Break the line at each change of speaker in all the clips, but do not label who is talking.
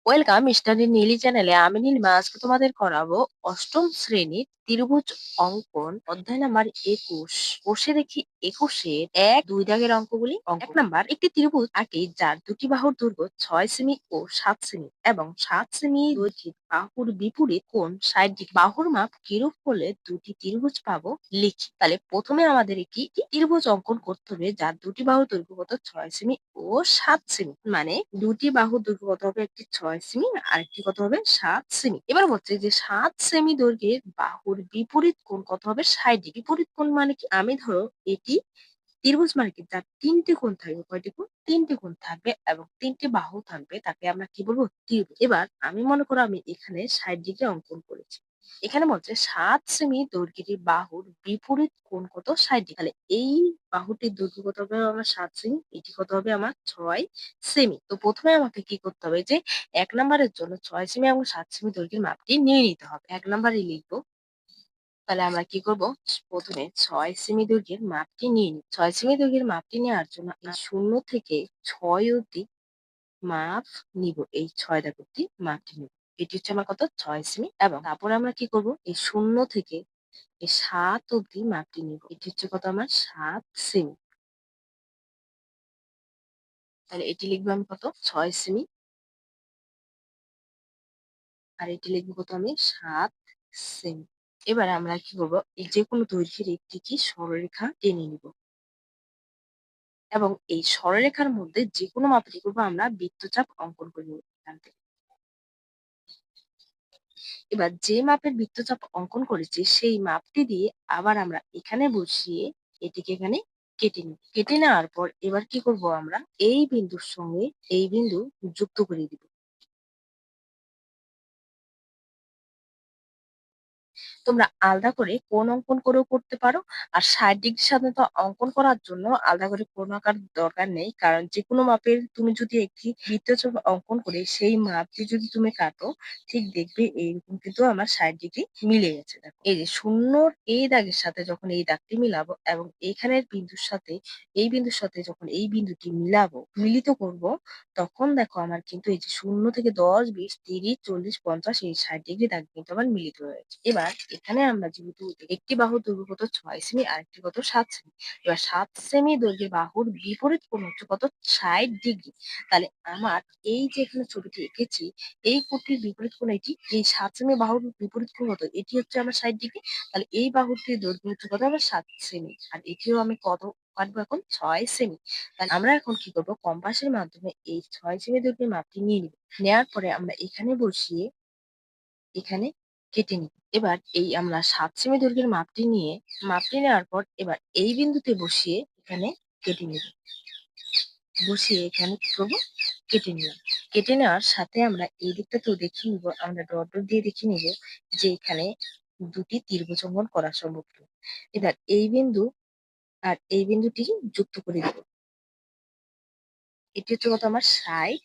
Welcome study Neeli চ্যানেলে। আমি নীলিমা। আজকে তোমাদের করাবো অষ্টম শ্রেণীর ত্রিভুজ অঙ্কন অধ্যায় নাম্বার 21। বসে দেখি 21-এর 1-2 দাগের অঙ্কগুলি। এক নাম্বার, একটি ত্রিভুজ আঁকি যার দুটি বাহুর দৈর্ঘ্য 6 সেমি ও 7 সেমি এবং 7 সেমি দৈর্ঘ্যের বাহুর বিপরীত কোণ 60 ডিগ্রি। বাহুর মাপ কিরূপ হলে দুটি ত্রিভুজ পাবো লিখি। তাহলে প্রথমে আমাদের একটি ত্রিভুজ অঙ্কন করতে হবে যার দুটি বাহুর দৈর্ঘ্য কত 6 সেমি ও 7 সেমি। মানে দুটি বাহুর দৈর্ঘ্য কত হবে, একটি 6 সেমি আর একটি কত হবে 7 সেমি। এবার বলছে যে 7 সেমি দৈর্ঘ্যের বাহুর বিপরীত কোণ কত হবে 60 ডিগ্রি। বিপরীত কোণ মানে কি, আমি ধরো এটি ত্রিভুজ মানে কি যার তিনটি কোণ থাকবে, কয়টি কোণ, তিনটি কোণ থাকবে এবং তিনটি বাহু থাকবে, তাকে আমরা কি বলবো, ত্রিভুজ। এবার আমি মনে করো আমি এখানে 60 ডিগ্রি অঙ্কন করেছি। এখানে বলছে 7 সেমি দৈর্ঘ্যের বাহুর বিপরীত কোণ কত 60 ডিগ্রি। তাহলে এই বাহুটির দৈর্ঘ্য কত হবে আমার 7 সেমি, এটি কত হবে আমার 6 সেমি। তো প্রথমে আমাকে কি করতে হবে, যে 1 নম্বরের জন্য 6 সেমি এবং 7 সেমি দৈর্ঘ্যের মাপটি নিয়ে নিতে হবে। 1 নম্বরে লিখবো। তাহলে আমরা কি করব, প্রথমে 6 সেমি দৈর্ঘ্যের মাপটি নিয়ে নিই। 6 সেমি দৈর্ঘ্যের মাপটি নেওয়ার জন্য এই 0 থেকে 6 অবধি মাপ নিব, এই 6 দাগ অবধি মাপটি নিব। এটি হচ্ছে আমার কত 6 সেমি। এবং তারপরে আমরা কি করব, এই 0 থেকে এই 7 অবধি মাপটি নিব, এটি হচ্ছে কত আমার 7 সেমি। তাহলে এটি লিখবো আমি কত 6 সেমি, আর এটি লিখবো কত আমি 7 সেমি। এবারে আমরা কি করবো, এই যে কোনো দৈর্ঘ্যের একটি কি সরলরেখা টেনে নিব এবং এই সরলরেখার মধ্যে যে কোনো মাপে কি করবো, আমরা বৃত্তচাপ অঙ্কন করে নেব এখান থেকে। এবার যে মাপের বৃত্তচাপ অঙ্কন করেছি সেই মাপটি দিয়ে আবার আমরা এখানে বসিয়ে এটিকে এখানে কেটে নিই। কেটে নেওয়ার পর এবার কি করব, আমরা এই বিন্দুর সঙ্গে এই বিন্দু যুক্ত করে দিব। তোমরা আলাদা করে কোণ অঙ্কন করেও করতে পারো। আর 60 ডিগ্রি সাধারণত অঙ্কন করার জন্য আলাদা করে কোণ আঁকার দরকার নেই, কারণ যে কোনো মাপের তুমি যদি একটি বৃত্তচাপ অঙ্কন করে সেই মাপটি যদি তুমি কাটো, ঠিক দেখবে এইরকম কিন্তু আমার 60 ডিগ্রি মিলে গেছে। দেখো এই যে শূন্যর এই দাগের সাথে যখন এই দাগটি মিলাবো এবং এইখানের বিন্দুর সাথে এই বিন্দুর সাথে যখন এই বিন্দুটি মিলাবো, মিলিত করব, তখন দেখো আমার কিন্তু এই যে 0 থেকে 10, 20, 30, 40, 50 এই 60 ডিগ্রি দাগ কিন্তু আমার মিলিত হয়েছে। এবার এখানে আমরা যেহেতু একটি বাহুর দৈর্ঘ্য কত 6 সেমি আর একটি কত 7 সেমি, এবার 7 সেমি দৈর্ঘ্যের বাহুর বিপরীত কোণ হচ্ছে কত 60 ডিগ্রি। তাহলে আমার এই যে এখানে ছবিটি এঁকেছি, এই কোণটির বিপরীত কোণ এটি, এই 7 সেমি বাহুর বিপরীত কোণ কত, এটি হচ্ছে আমার 60 ডিগ্রি। তাহলে এই বাহুটির দৈর্ঘ্য হচ্ছে কত আমার 7 সেমি, আর এটিও আমি কত কাটবো এখন 6 সেমি। তাহলে আমরা এখন কি করবো, কম্পাসের মাধ্যমে এই 6 সেমি দৈর্ঘ্যের মাপটি নিয়ে নিব। নেওয়ার পরে আমরা এখানে বসিয়ে এখানে কেটে নিব। এবার এই আমরা 7 সেমি দৈর্ঘ্যের মাপটি নেওয়ার পর এবার এই বিন্দুতে বসিয়ে এখানে কেটে নিব। বসিয়ে এখানে কি করবো, কেটে নিলাম। কেটে নেওয়ার সাথে আমরা এই দিকটাতেও দেখিয়ে নিব, আমরা ডট ডট দিয়ে দেখিয়ে নিব যে এখানে দুটি ত্রিভুজ অঙ্কন করা সম্ভব। এবার এই বিন্দু আর এই বিন্দুটি যুক্ত করে দিব। এটি হচ্ছে কত আমার 60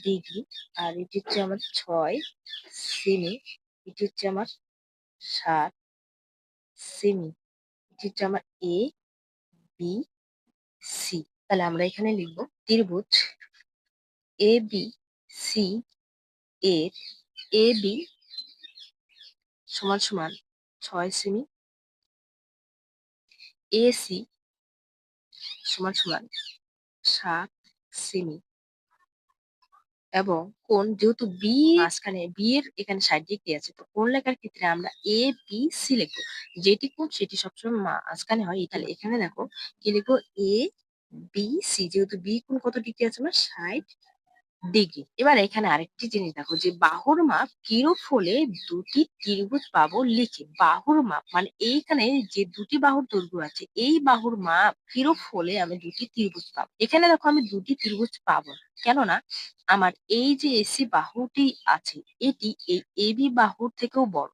ডিগ্রি, আর এটি হচ্ছে আমার 6 সেমি, এটি হচ্ছে আমার 7 সেমি, এটি হচ্ছে আমার ABC। তাহলে আমরা এখানে লিখবো ত্রিভুজ ABC এর AB সমান সমান 6 সেমি, AC সমান সমান 7 সেমি, এবং কোণ যেহেতু বি মাঝখানে, বি এর এখানে 60 ডিগ্রি আছে, তো কোণ লেখার ক্ষেত্রে আমরা ABC লিখবো। যেটি কোণ সেটি সবসময় মাঝখানে হয়। তাহলে এখানে দেখো কি লিখবো, ABC, যেহেতু বি কোণ কত ডিগ্রি আছে আমার 60 ডিগ্রি। এবার এখানে আরেকটি জিনিস দেখো, যে বাহুর মাপ কিরূপ হলে দুটি ত্রিভুজ পাবো লিখে। বাহুর মাপ মানে এইখানে যে দুটি বাহুর দৈর্ঘ্য আছে, এই বাহুর মাপ কিরূপ হলে আমি দুটি ত্রিভুজ পাবো। এখানে দেখো আমি দুটি ত্রিভুজ পাবো না। কেননা আমার এই যে এসি বাহুটি আছে, এটি এই এবি বাহুর থেকেও বড়।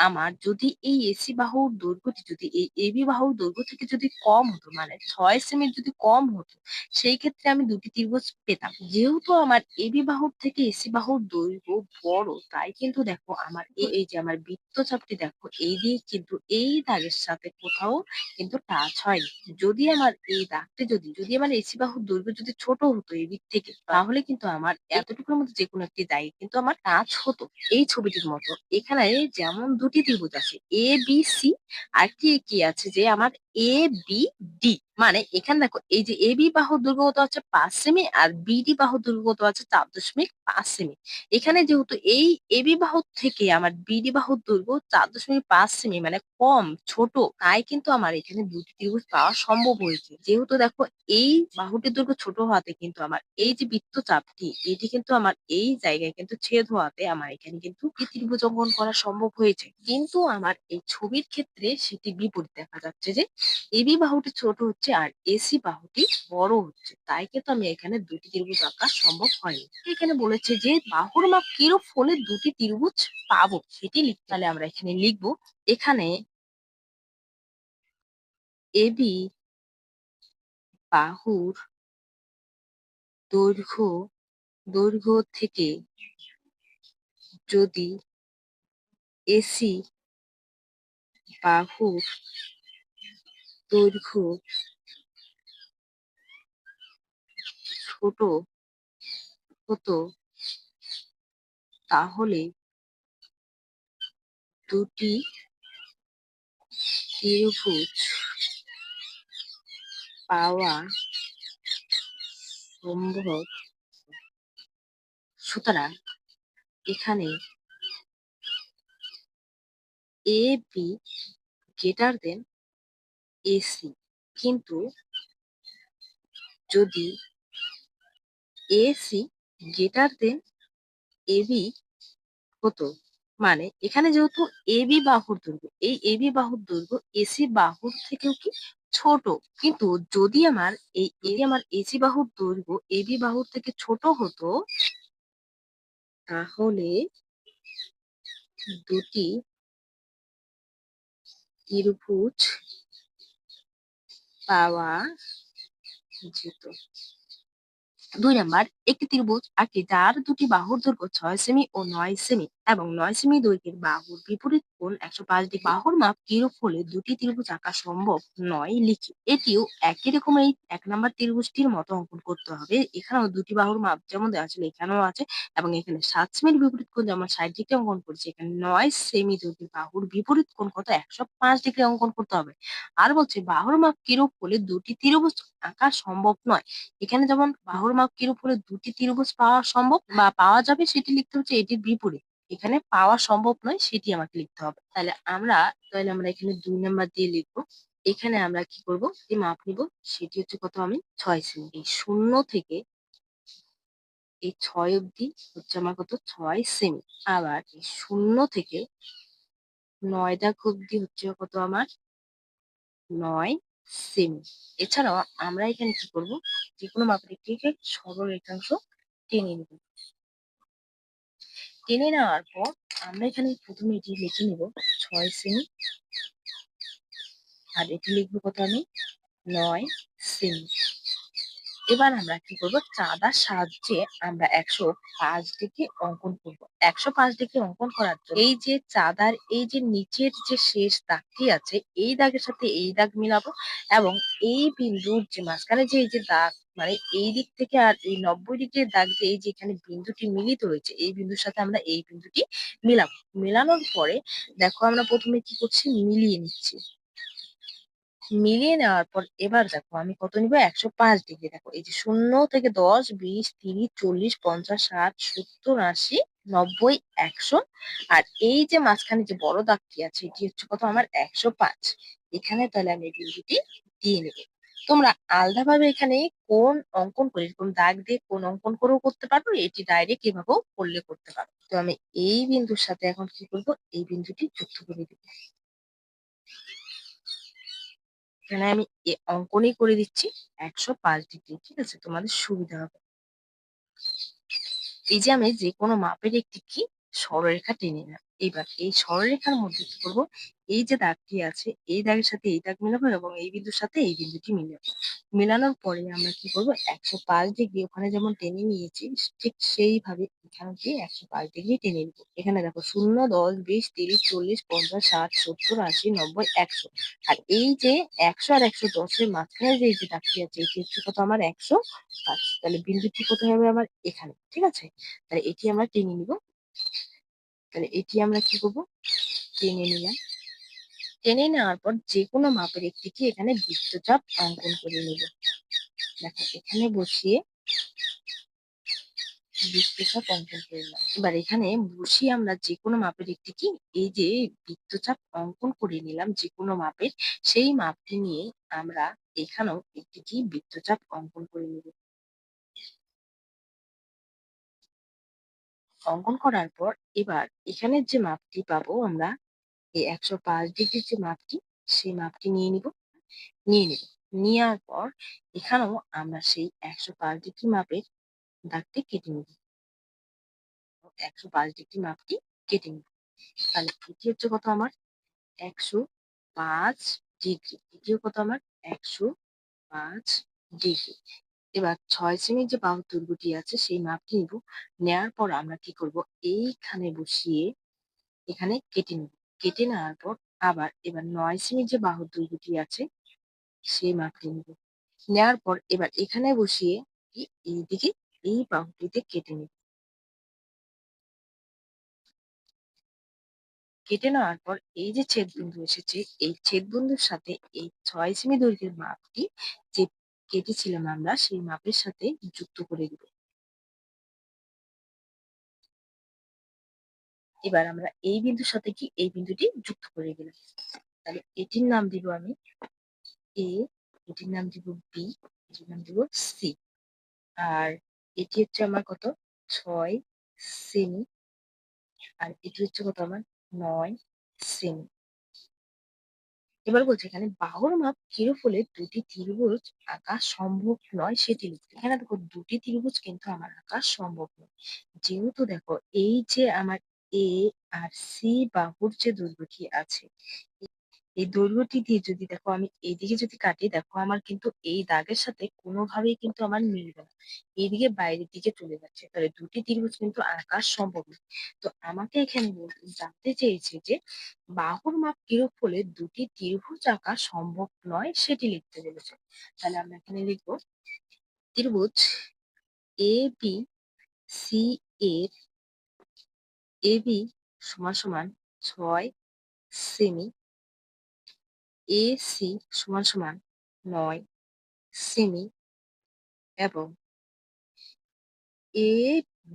আমার যদি এই এসি বাহুর দৈর্ঘ্যটি যদি এই এবি বাহুর দৈর্ঘ্য থেকে যদি কম হতো, মানে 6 সেমি যদি কম হতো, সেই ক্ষেত্রে আমি দুটি ত্রিভুজ পেতাম। যেহেতু আমার এবি বাহুর থেকে এসি বাহুর দৈর্ঘ্য বড়, তাই কিন্তু দেখো আমার এই যে আমার বৃত্তচাপটি দেখো এই দিয়ে কিন্তু এই দাগের সাথে কোথাও কিন্তু টাচ হয়নি। যদি আমার এই দাগটি যদি আমার এসি বাহুর দৈর্ঘ্য যদি ছোট হতো এবি থেকে, তাহলে কিন্তু আমার এতটুকুর মধ্যে যে কোনো একটি দাগে কিন্তু আমার টাচ হতো। এই ছবিটির মতো এখানে যেমন দুটি ত্রিভুজ আছে এ বি সি, আর কি আছে যে আমার এ বি ডি। মানে এখানে দেখো এই যে এ বি বাহুর দৈর্ঘ্য কত আছে 5 সেমি, আর বিডি বাহুর দৈর্ঘ্য কত আছে 4.5 সেমি। এখানে যেহেতু এই এবি বাহুর থেকে আমার বিডি বাহুর দৈর্ঘ্য 4.5 সেমি মানে কম, ছোট, তাই কিন্তু আমার এখানে দুটি ত্রিভুজ পাওয়া সম্ভব হয়েছে। যেহেতু দেখো এই বাহুটির দৈর্ঘ্য ছোট হওয়াতে কিন্তু আমার এই যে বৃত্তচাপটি এটি কিন্তু আমার এই জায়গায় কিন্তু ছেদ হওয়াতে আমার এখানে কিন্তু এই ত্রিভুজ অঙ্কন করা সম্ভব হয়েছে। কিন্তু আমার এই ছবির ক্ষেত্রে সেটি বিপরীত দেখা যাচ্ছে যে এবি বাহুটি ছোট হচ্ছে আর এসি বাহুটি বড় হচ্ছে, তাই কিন্তু আমি এখানে দুটি ত্রিভুজ আঁকা সম্ভব হয়নি। এখানে বলেছে যে বাহুর মাপ কিরূপ হলে দুটি ত্রিভুজ পাবো সেটি লিখতে। তাহলে আমরা এখানে লিখবো, এখানে এবি বাহুর দৈর্ঘ্য দৈর্ঘ্য থেকে যদি এসি বাহুর দৈর্ঘ্য ছোট হতো, তাহলে দুটি ত্রিভুজ পাওয়া সম্ভব। সুতরাং এখানে A B greater than AC, কিন্তু যদি এসি গ্রেটার দেন এবি হতো, মানে এখানে যেহেতু এবি বাহুর দৈর্ঘ্য এই এবি বাহুর দৈর্ঘ্য এসি বাহুর থেকেও কি ছোট, কিন্তু যদি আমার আমার এসি বাহুর দৈর্ঘ্য এবি বাহুর থেকে ছোট হতো, তাহলে দুটি ত্রিভুজ পাওয়া যেত। 2 নাম্বার, একটি ত্রিভুজ আঁকি যার দুটি বাহুর দৈর্ঘ্য 6 সেমি ও 9 সেমি এবং 9 সেমি দৈর্ঘ্যের বাহুর বিপরীত কোণ 105 ডিগ্রি। বাহুর মাপ কিরূপ হলে দুটি ত্রিভুজ আঁকা সম্ভব নয় লিখি। এটিও একই রকম এই 1 নাম্বার ত্রিভুজটির মতো অঙ্কন করতে হবে। এখানেও দুটি বাহুর মাপ যেমন দেওয়া ছিল এখানেও আছে, এবং এখানে 7 সেমির বিপরীত কোণ যেমন 60 ডিগ্রি অঙ্কন করেছি, এখানে 9 সেমি দৈর্ঘ্যের বাহুর বিপরীত কোণ কত 105 ডিগ্রি অঙ্কন করতে হবে। আর বলছে বাহুর মাপ কিরূপ হলে দুটি ত্রিভুজ আঁকা সম্ভব নয়। এখানে যেমন বাহুর মাপ কিরূপ হলে দুটি ত্রিভুজ পাওয়া সম্ভব বা পাওয়া যাবে সেটি লিখতে হচ্ছে এটির বিপরীত। এখানে পাওয়া সম্ভব নয় সেটি আমাকে লিখতে হবে। তাহলে আমরা এখানে 2 নাম্বার দিয়ে লিখবো। এখানে আমরা কি করব, এই মাপ নিব, সেটি হচ্ছে কত আমি 6 সেমি। এই 0 থেকে এই 6 অবধি হচ্ছে আমার কত 6 সেমি। আবার এই 0 থেকে 9 দাগ অবধি হচ্ছে কত আমার 9 সেমি। এছাড়াও আমরা এখানে কি করব, যে কোনো মাপের একটি সরল রেখাংশ টেনে নেব। টেনে নেওয়ার পর আমরা এখানে প্রথমে এটি লিখে নিব 6 সেমি, আর এটি লিখবো কত আমি 9 সেমি। এবার আমরা কি করব, চাঁদার সাহায্যে আমরা 105 ডিগ্রি অঙ্কন করব। 105 ডিগ্রি অঙ্কন করার জন্য এই যে চাঁদার এই যে নিচের যে শেষ দাগটি আছে এই দাগের সাথে এই দাগ মিলাবো, এবং এই বিন্দুর যে মাঝখানে যে এই যে দাগ, মানে এই দিক থেকে আর এই 90 ডিগ্রির দাগ যে এই যে এখানে বিন্দুটি মিলিত হয়েছে এই বিন্দুর সাথে আমরা এই বিন্দুটি মিলাবো। মেলানোর পরে দেখো আমরা প্রথমে কি করছি, মিলিয়ে নিচ্ছি। মিলিয়ে নেওয়ার পর এবার দেখো আমি কত নিব, 105 ডিগ্রি। দেখো এই যে 0 থেকে 10, 20, 30, 40, 50, 60, 70, 80, 90, 100, আর এই যে মাঝখানে যে বড় দাগটি আছে এটি হচ্ছে কত আমার 105। এখানে তাহলে আমি এই বিন্দুটি দিয়ে নেব। তোমরা আলাদাভাবে এখানে কোন অঙ্কন করে, এরকম দাগ দিয়ে কোন অঙ্কন করেও করতে পারো, এটি ডাইরেক্ট এভাবেও করলে করতে পারো। তো আমি এই বিন্দুর সাথে এখন কি করব, এই বিন্দুটি যুক্ত করে দিব। এখানে আমি অঙ্কনই করে দিচ্ছি 105 ডিগ্রি, ঠিক আছে, তোমাদের সুবিধা হবে। এই যে আমি যে কোনো মাপের একটি কি সরলরেখা টেনে নিলাম। এবার এই সরলরেখার মধ্যে কি করব? এই যে দাগটি আছে, এই দাগের সাথে এই দাগ মেলাবো এবং এই বিন্দুর সাথে এই বিন্দুটি মিলাবো। মেলানোর পরে আমরা কি করব? ১০৫° ওখানে যেমন টেনে নিয়েছি, ঠিক সেইভাবে এখানে দিয়ে ১০৫° টেনে নিব। এখানে দেখো ০, ১০, ২০, ৩০, ৪০, ৫০, ৬০, ৭০, ৮০, ৯০, ১০০। আর এই যে ১০০ আর ১১০ এর মাঝখানে যে এই যে দাগটি আছে, এটি হচ্ছে কত আমার? ১০৫। তাহলে বিন্দুটি কোথায় হবে আমার? এখানে। ঠিক আছে? তাহলে এটি আমরা টেনে নিব। তাহলে এটি আমরা কি করব? টেনে নিলাম। টেনে নেওয়ার পর যেকোনো মাপের একটি কি এখানে বৃত্তচাপ অঙ্কন করে নেব। দেখো এখানে বসিয়ে বৃত্তচাপ অঙ্কন করে নিলাম। এবার এখানে বসিয়ে আমরা যেকোনো মাপের একটি কি এই যে বৃত্তচাপ অঙ্কন করে নিলাম যেকোনো মাপের, সেই মাপটি নিয়ে আমরা এখানেও একটি কি বৃত্তচাপ অঙ্কন করে নেব। অঙ্কন করার পর এবার এখানের যে মাপটি পাবো আমরা, এই ১০৫° যে মাপটি, সেই মাপটি নিয়ে নিব। নেওয়ার পর এখানেও আমরা সেই ১০৫° মাপের দাগটি কেটে নিব। ১০৫° মাপটি কেটে নিব। তাহলে এটি হচ্ছে কত আমার? ১০৫°। এটিও কত আমার? ১০৫°। এবার ৬ সেমির যে বাহুর দৈর্ঘ্যটি আছে সেই মাপটি নিব। নেওয়ার পর আমরা কি করব? এইখানে বসিয়ে এখানে কেটে নিব। কেটে নেওয়ার পর আবার এবার ৯ সেমির যে বাহুর দৈর্ঘ্যটি আছে সেই মাপটি নিব। নেওয়ার পর এবার এখানে বসিয়ে এইদিকে এই বাহুটিতে কেটে নিব। কেটে নেওয়ার পর এই যে ছেদবিন্দু এসেছে, এই ছেদবিন্দুর সাথে এই ৬ সেমি দৈর্ঘ্যের মাপটি যে কেটেছিলাম আমরা সেই মাপের সাথে যুক্ত করে দিব। এবার আমরা এই বিন্দুর সাথে কি এই বিন্দুটি যুক্ত করে দিলাম। তাহলে এটির নাম দিব আমি এ, এটির নাম দিব বি, এটির নাম দিব সি। আর এটি হচ্ছে আমার কত? ৬ সেমি। আর এটি হচ্ছে কত আমার? ৯ সেমি। এবার বলছে এখানে বাহুর মাপ কিরূপ হলে দুটি ত্রিভুজ আঁকা সম্ভব নয় সেটি লিখতে। এখানে দেখো দুটি ত্রিভুজ কিন্তু আমার আঁকা সম্ভব নয়। যেহেতু দেখো এই যে আমার এ আর সি বাহুর যে দৈর্ঘ্যটি আছে, এই দৈর্ঘ্যটি দিয়ে যদি দেখো আমি এইদিকে যদি কাটি, দেখো আমার কিন্তু এই দাগের সাথে কোনোভাবেই কিন্তু আমার মিলবে না। এইদিকে বাইরের দিকে চলে যাচ্ছে। তাহলে দুটি ত্রিভুজ কিন্তু আঁকা সম্ভব নয়। তো আমাকে এখানে জানতে চেয়েছে যে বাহুর মাপ কিরূপ হলে দুটি ত্রিভুজ আঁকা সম্ভব নয় সেটি লিখতে বলেছে। তাহলে আমরা এখানে লিখবো ত্রিভুজ এ বি সি এর এ বি সমান সমান ৬ সেমি, এ সি সমান সমান ৯ সেমি এবং এ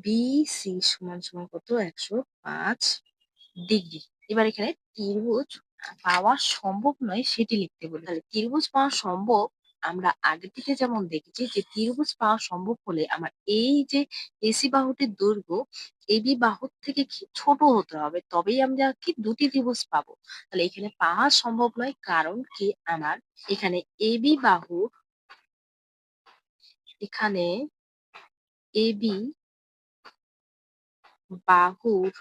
বি সি সমান সমান কত? ১০৫°। এবার এখানে ত্রিভুজ পাওয়া সম্ভব নয় সেটি লিখতে বলি। তাহলে ত্রিভুজ পাওয়া সম্ভব, আমরা আগে থেকে যেমন দেখেছি যে ত্রিভুজ পাওয়া সম্ভব হলে আমার এই যে এসি বাহুটির দৈর্ঘ্য এবি বাহুর থেকে কি ছোট হতে হবে, তবেই আমরা কি দুটি ত্রিভুজ পাবো। তাহলে এখানে পাওয়া সম্ভব নয়, কারণ কি আমার এখানে এবি বাহু, এখানে এবি বাহুর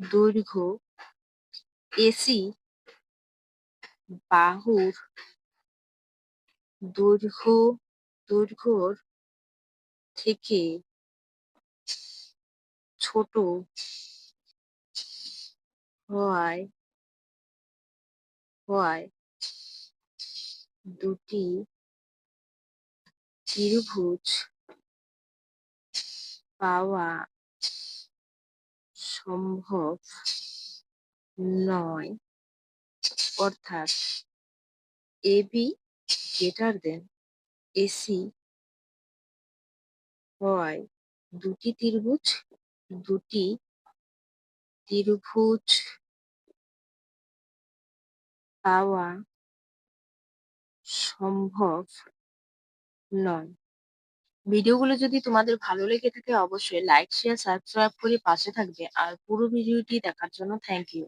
দৈর্ঘ্য এসি বাহুর দৈর্ঘ্যর থেকে ছোট হওয়ায় হওয়ায় দুটি ত্রিভুজ পাওয়া সম্ভব নয়। অর্থাৎ এবি গ্রেটার দেন এসি হওয়ায় দুটি দুটি ত্রিভুজ পাওয়া সম্ভব নয়। ভিডিওগুলো যদি তোমাদের ভালো লেগে থাকে অবশ্যই লাইক, শেয়ার, সাবস্ক্রাইব করে পাশে থাকবে। আর পুরো ভিডিওটি দেখার জন্য থ্যাংক ইউ।